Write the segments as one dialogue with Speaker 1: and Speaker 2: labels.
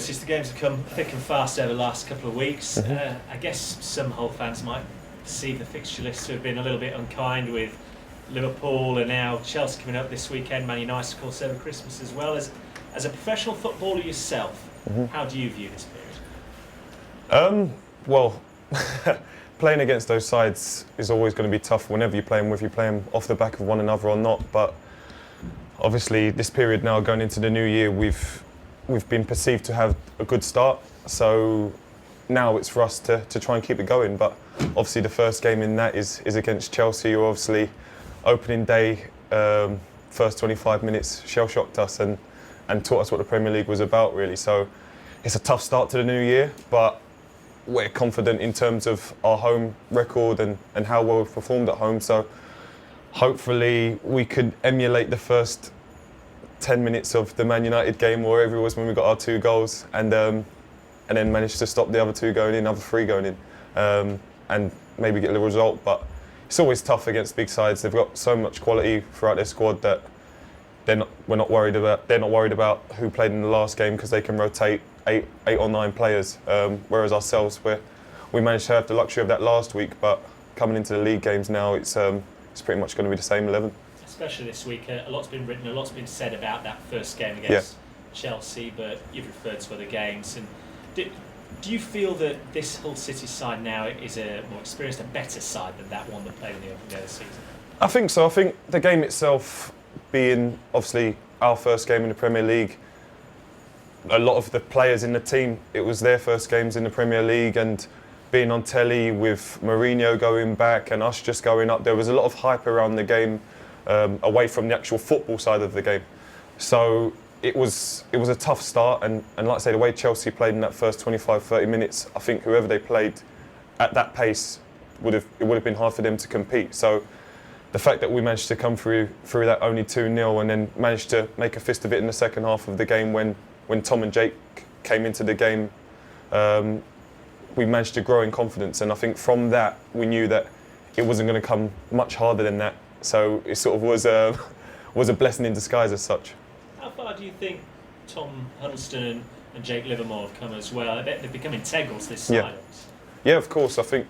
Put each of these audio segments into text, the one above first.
Speaker 1: noticed the games have come thick and fast over the last couple of weeks. I guess some Hull fans might perceive the fixture list to have been a little bit unkind with Liverpool and now Chelsea coming up this weekend, Man United of course over Christmas as well. As a professional footballer yourself, how do you view this period?
Speaker 2: Well, playing against those sides is always going to be tough whenever you play them, whether you play them off the back of one another or not. But obviously this period now going into the new year, we've been perceived to have a good start. So now it's for us to try and keep it going. But obviously the first game in that is against Chelsea, who obviously opening day, first 25 minutes shell-shocked us and taught us what the Premier League was about, really. So it's a tough start to the new year, but we're confident in terms of our home record and how well we've performed at home. So hopefully we could emulate the first 10 minutes of the Man United game, or wherever it was when we got our 2 goals, and then manage to stop the other 2 going in, other 3 going in, and maybe get a little result. But it's always tough against big sides. They've got so much quality throughout their squad that they're not worried about who played in the last game, because they can rotate 8 or 9 players. Whereas ourselves, we managed to have the luxury of that last week, but coming into the league games now, it's pretty much going to be the same 11.
Speaker 1: Especially this week, a lot's been written, a lot's been said about that first game against Chelsea, but you've referred to other games. And do you feel that this Hull City side now is a more experienced, a better side than that one that played in the opening day of the season?
Speaker 2: I think so. I think the game itself being obviously our first game in the Premier League, a lot of the players in the team, it was their first games in the Premier League, and being on telly with Mourinho going back and us just going up, there was a lot of hype around the game, away from the actual football side of the game. So it was a tough start, and like I say, the way Chelsea played in that first 25-30 minutes, I think whoever they played at that pace it would have been hard for them to compete. So the fact that we managed to come through that only 2-0 and then managed to make a fist of it in the second half of the game when Tom and Jake came into the game, we managed to grow in confidence, and I think from that we knew that it wasn't going to come much harder than that. So it sort of was a blessing in disguise as such.
Speaker 1: How far do you think Tom Huddleston and Jake Livermore have come as well? They've become integral to this side.
Speaker 2: Yeah, of course. I think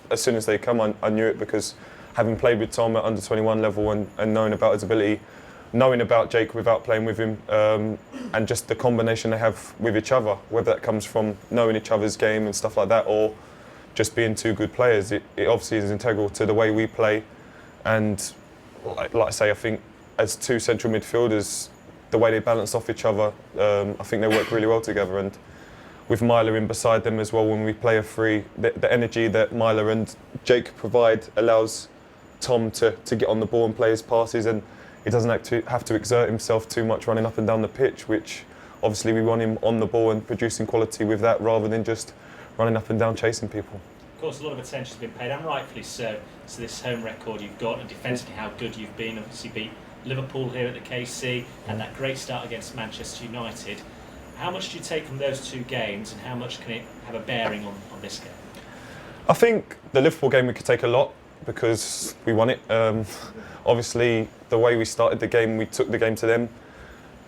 Speaker 2: as soon as they come, I knew it, because having played with Tom at under 21 level and knowing about his ability, knowing about Jake without playing with him, and just the combination they have with each other, whether that comes from knowing each other's game and stuff like that, or just being 2 good players, it obviously is integral to the way we play. And like I say, I think as 2 central midfielders, the way they balance off each other, I think they work really well together. And with Myler in beside them as well, when we play a free, the energy that Myler and Jake provide allows Tom to get on the ball and play his passes, and he doesn't have to exert himself too much running up and down the pitch, which obviously we want him on the ball and producing quality with that, rather than just running up and down chasing people.
Speaker 1: Of course, a lot of attention has been paid, and rightfully so, to this home record you've got, and defensively how good you've been. Obviously beat Liverpool here at the KC, and that great start against Manchester United. How much do you take from those 2 games, and how much can it have a bearing on this game?
Speaker 2: I think the Liverpool game we could take a lot, because we won it. Obviously, the way we started the game, we took the game to them,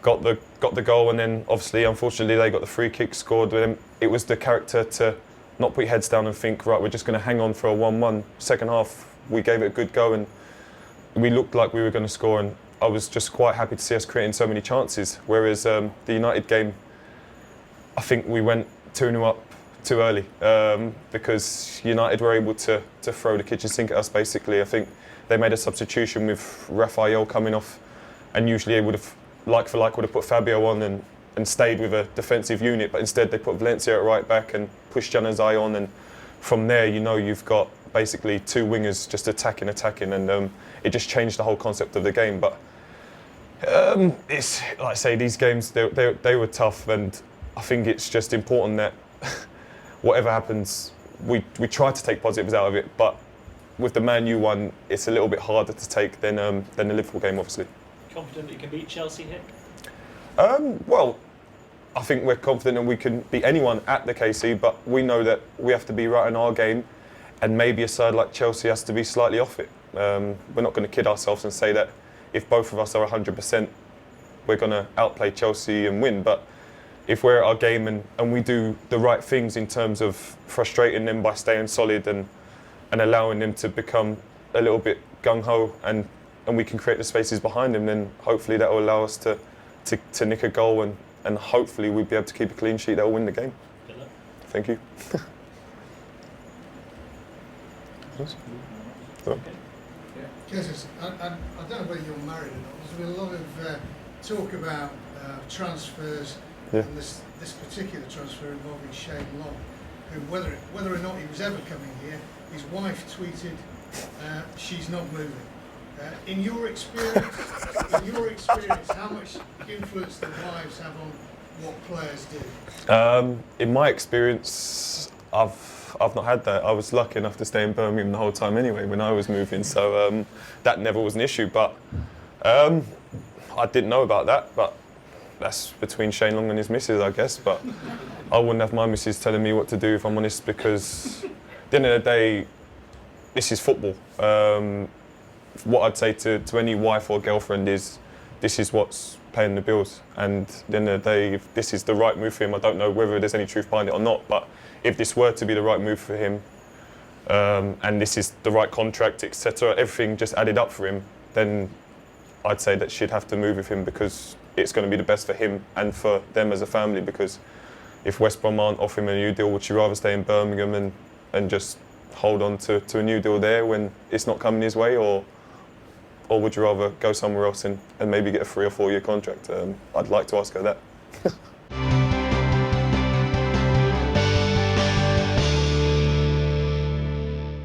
Speaker 2: got the goal, and then obviously, unfortunately, they got the free kick scored with them. It was the character to not put your heads down and think, right, we're just going to hang on for a 1-1. Second half, we gave it a good go, and we looked like we were going to score, and I was just quite happy to see us creating so many chances. Whereas the United game, I think we went 2-0 up too early, because United were able to throw the kitchen sink at us, basically. I think they made a substitution with Raphael coming off, and usually they would have, like for like, would have put Fabio on and stayed with a defensive unit, but instead they put Valencia at right back and pushed Januzaj on, and from there, you've got basically 2 wingers just attacking, and it just changed the whole concept of the game. But it's like I say, these games they were tough, and I think it's just important that whatever happens, we try to take positives out of it. But with the Man U one, it's a little bit harder to take than the Liverpool game, obviously.
Speaker 1: Confident that you can beat Chelsea here?
Speaker 2: Well, I think we're confident that we can beat anyone at the KC, but we know that we have to be right in our game, and maybe a side like Chelsea has to be slightly off it. We're not going to kid ourselves and say that if both of us are 100%, we're going to outplay Chelsea and win. But if we're at our game and we do the right things in terms of frustrating them by staying solid and allowing them to become a little bit gung-ho and we can create the spaces behind them, then hopefully that will allow us to nick a goal and hopefully we'll be able to keep a clean sheet that will win the game.
Speaker 1: Good luck.
Speaker 2: Thank you.
Speaker 3: Jesus, I don't know whether you're married or not. There's been a lot of talk about transfers, and this particular transfer involving Shane Long, who, whether or not he was ever coming here, his wife tweeted, "She's not moving." In your experience, how much influence do wives have on what players do?
Speaker 2: In my experience, I've not had that. I was lucky enough to stay in Birmingham the whole time anyway when I was moving, so that never was an issue. But I didn't know about that. But that's between Shane Long and his missus, I guess. But I wouldn't have my missus telling me what to do, if I'm honest, because at the end of the day, this is football. What I'd say to any wife or girlfriend is, this is what's paying the bills. And at the end of the day, if this is the right move for him, I don't know whether there's any truth behind it or not, but if this were to be the right move for him, and this is the right contract, etc., everything just added up for him, then I'd say that she'd have to move with him, because it's going to be the best for him and for them as a family. Because if West Brom aren't offering him a new deal, would you rather stay in Birmingham and just hold on to a new deal there when it's not coming his way, or would you rather go somewhere else and maybe get a 3 or 4 year contract? I'd like to ask her that.